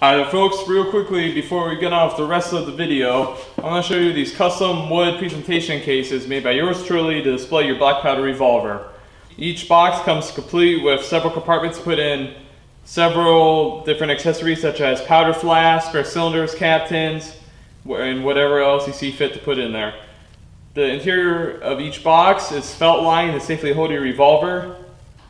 Alright folks, real quickly before we get off the rest of the video, I want to show you these custom wood presentation cases made by yours truly to display your black powder revolver. Each box comes complete with several compartments put in several different accessories such as powder flasks, spare cylinders, cap tins, and whatever else you see fit to put in there. The interior of each box is felt lined to safely hold your revolver.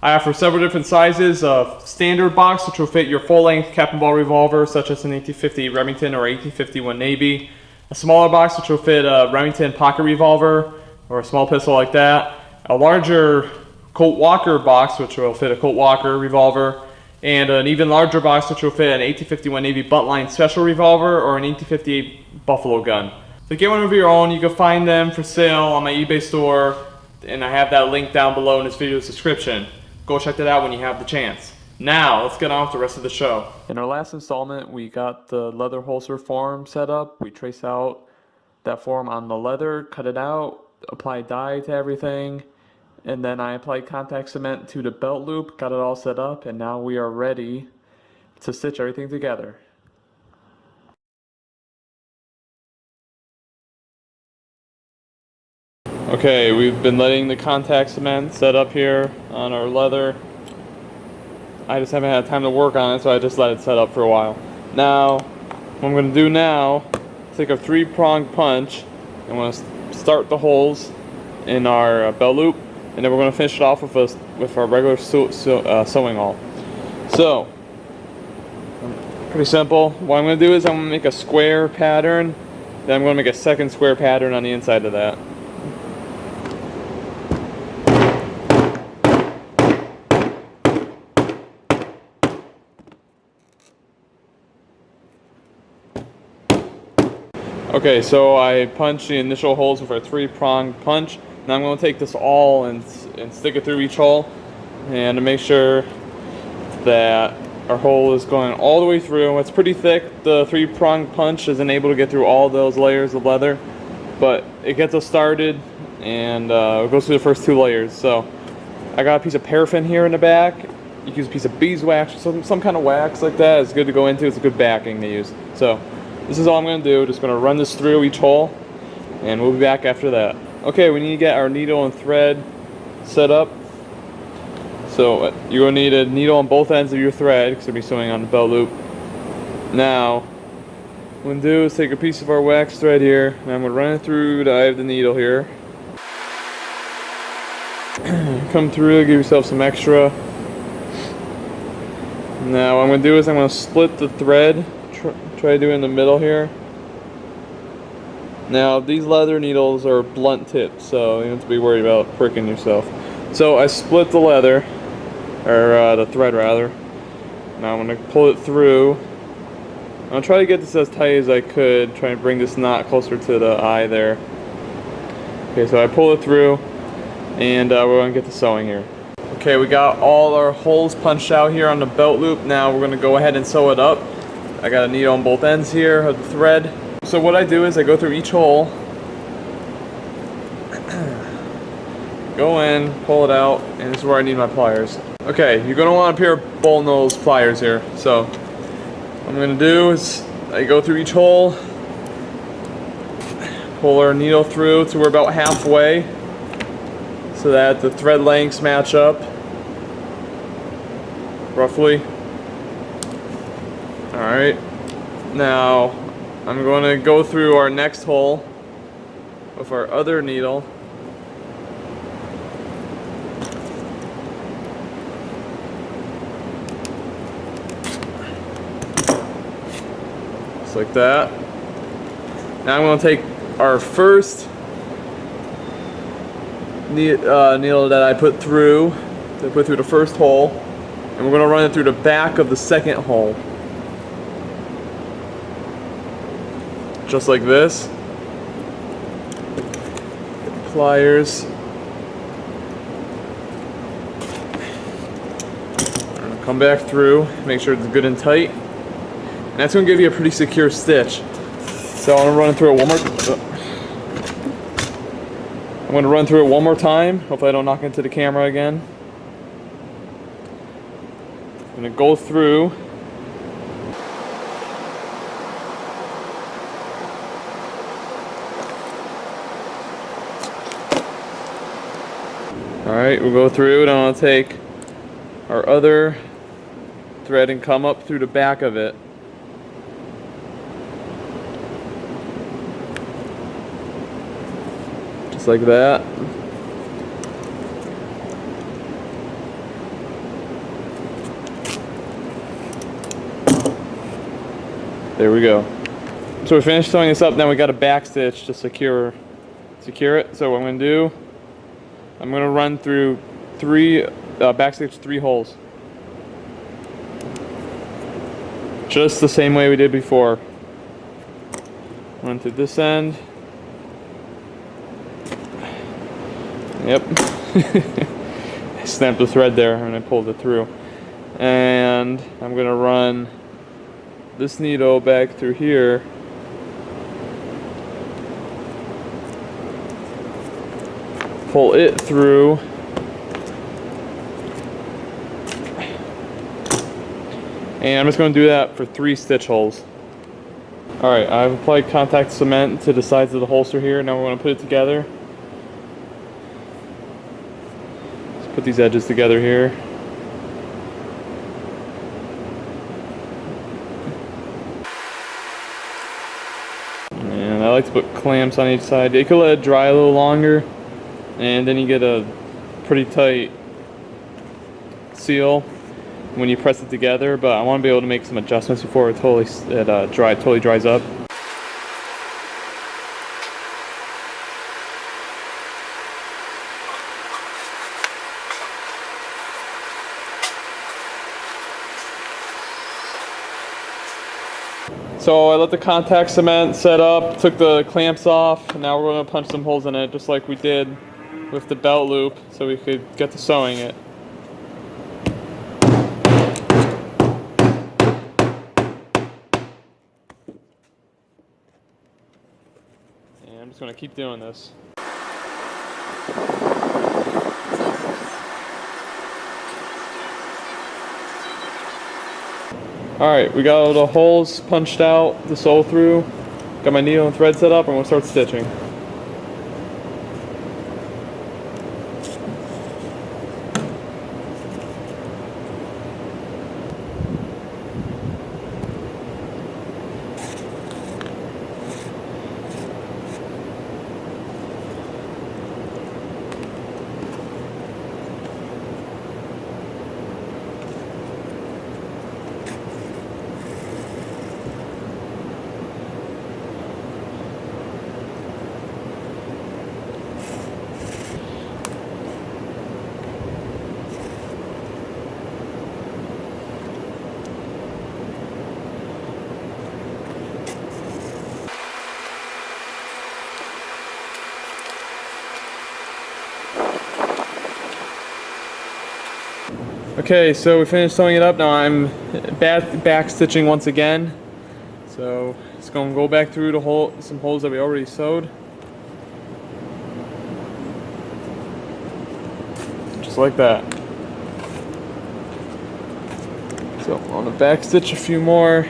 I offer several different sizes of standard box which will fit your full-length cap and ball revolver such as an 1850 Remington or 1851 Navy. A smaller box which will fit a Remington pocket revolver or a small pistol like that. A larger Colt Walker box which will fit a Colt Walker revolver. And an even larger box which will fit an 1851 Navy buttline special revolver or an 1858 Buffalo gun. To get one of your own, you can find them for sale on my eBay store, and I have that link down below in this video's description. Go check that out when you have the chance. Now, let's get on with the rest of the show. In our last installment, we got the leather holster form set up. We traced out that form on the leather, cut it out, applied dye to everything, and then I applied contact cement to the belt loop, got it all set up, and now we are ready to stitch everything together. Okay, we've been letting the contact cement set up here on our leather. I just haven't had time to work on it, so I just let it set up for a while. Now, what I'm going to do now, take a 3-pronged punch, and I'm going to start the holes in our belt loop, and then we're going to finish it off with our regular sewing awl. So, pretty simple. What I'm going to do is I'm going to make a square pattern, then I'm going to make a second square pattern on the inside of that. Okay, so I punched the initial holes with a 3-pronged punch. Now I'm going to take this awl and stick it through each hole, and to make sure that our hole is going all the way through. It's pretty thick. The 3-pronged punch isn't able to get through all those layers of leather, but it gets us started, and it goes through the first 2 layers. So I got a piece of paraffin here in the back. You can use a piece of beeswax, some kind of wax like that. It's good to go into. It's a good backing to use. So this is all I'm going to do. Just going to run this through each hole, and we'll be back after that. Okay, we need to get our needle and thread set up. So you're going to need a needle on both ends of your thread because you'll be sewing on the belt loop. Now, what I'm going to do is take a piece of our wax thread here, and I'm going to run it through the eye of the needle here. Come through, give yourself some extra. Now what I'm going to do is I'm going to split the thread. Try to do it in the middle here. Now these leather needles are blunt tipped, so you don't have to be worried about pricking yourself. So I split the leather, or the thread rather. Now I'm going to pull it through. I'm going to try to get this as tight as I could, try and bring this knot closer to the eye there. Okay, so I pull it through, and we're going to get the sewing here. Okay, we got all our holes punched out here on the belt loop. Now we're going to go ahead and sew it up. I got a needle on both ends here of the thread. So what I do is I go through each hole, go in, pull it out, and this is where I need my pliers. Okay, you're going to want a pair of bull-nose pliers here. So what I'm going to do is I go through each hole, pull our needle through to we're about halfway so that the thread lengths match up roughly. Alright, now I'm going to go through our next hole with our other needle. Just like that. Now I'm going to take our first needle that I put through the first hole, and we're going to run it through the back of the second hole. Just like this. Pliers. Come back through, make sure it's good and tight. And that's going to give you a pretty secure stitch. So I'm going to run through it one more. I'm going to run through it one more time. Hopefully I don't knock into the camera again. I'm going to go through. Alright, we'll go through and I'll take our other thread and come up through the back of it. Just like that. There we go. So we finished sewing this up, now we got a back stitch to secure it. So what I'm going to do, I'm going to run through backstitch 3 holes. Just the same way we did before. Run through this end. Yep. I snapped the thread there and I pulled it through. And I'm going to run this needle back through here. Pull it through. And I'm just going to do that for 3 stitch holes. Alright, I've applied contact cement to the sides of the holster here. Now we're going to put it together. Let's put these edges together here. And I like to put clamps on each side. You can let it dry a little longer, and then you get a pretty tight seal when you press it together, but I want to be able to make some adjustments before it totally dries up. So I let the contact cement set up, took the clamps off, and now we're going to punch some holes in it just like we did with the belt loop so we could get to sewing it. And I'm just going to keep doing this. Alright, we got all the holes punched out to sew through. Got my needle and thread set up, and we'll start stitching. Okay, so we finished sewing it up. Now I'm back stitching once again. So it's going to go back through some holes that we already sewed. Just like that. So I'm going to back stitch a few more.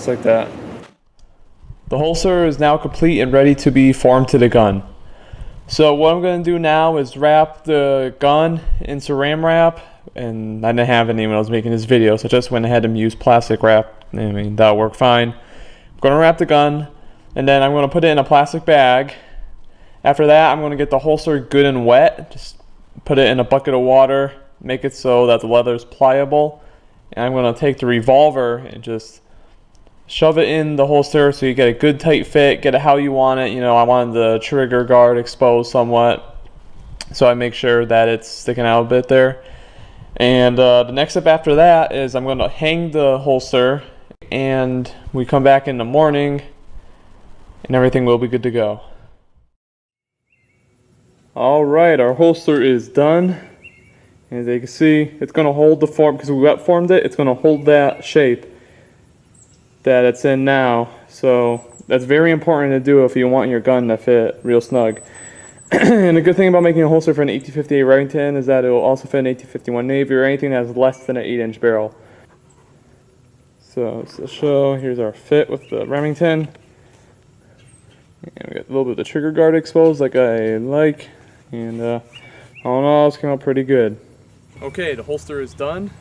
Like that. The holster is now complete and ready to be formed to the gun. So what I'm going to do now is wrap the gun in saran wrap, and I didn't have any when I was making this video, so I just went ahead and used plastic wrap. I mean, that'll work fine. I'm going to wrap the gun, and then I'm going to put it in a plastic bag. After that, I'm going to get the holster good and wet. Just put it in a bucket of water, make it so that the leather is pliable, and I'm going to take the revolver and just shove it in the holster so you get a good tight fit, get it how you want it. You know, I wanted the trigger guard exposed somewhat, so I make sure that it's sticking out a bit there. And the next step after that is I'm going to hang the holster, and we come back in the morning and everything will be good to go. Alright, our holster is done. As you can see, it's going to hold the form, because we wet formed it, it's going to hold that shape that it's in now. So that's very important to do if you want your gun to fit real snug. And the good thing about making a holster for an 1858 Remington is that it will also fit an 1851 Navy or anything that has less than an 8-inch barrel. So to show, here's our fit with the Remington. And we got a little bit of the trigger guard exposed like I like. And all in all, it's came out pretty good. Okay, the holster is done.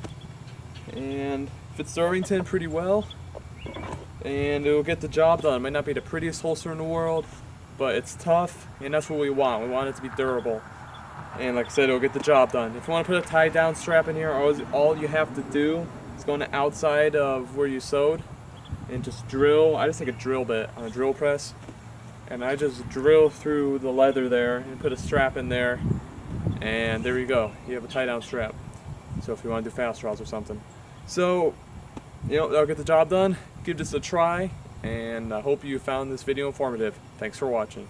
And fits the Remington pretty well. And it will get the job done. It might not be the prettiest holster in the world, but it's tough, and that's what we want. We want it to be durable. And like I said, it'll get the job done. If you want to put a tie down strap in here, all you have to do is go on the outside of where you sewed and just drill. I just take a drill bit on a drill press, and I just drill through the leather there and put a strap in there, and there you go. You have a tie down strap. So if you want to do fast draws or something. So, you know, that'll get the job done. Give this a try, and I hope you found this video informative. Thanks for watching.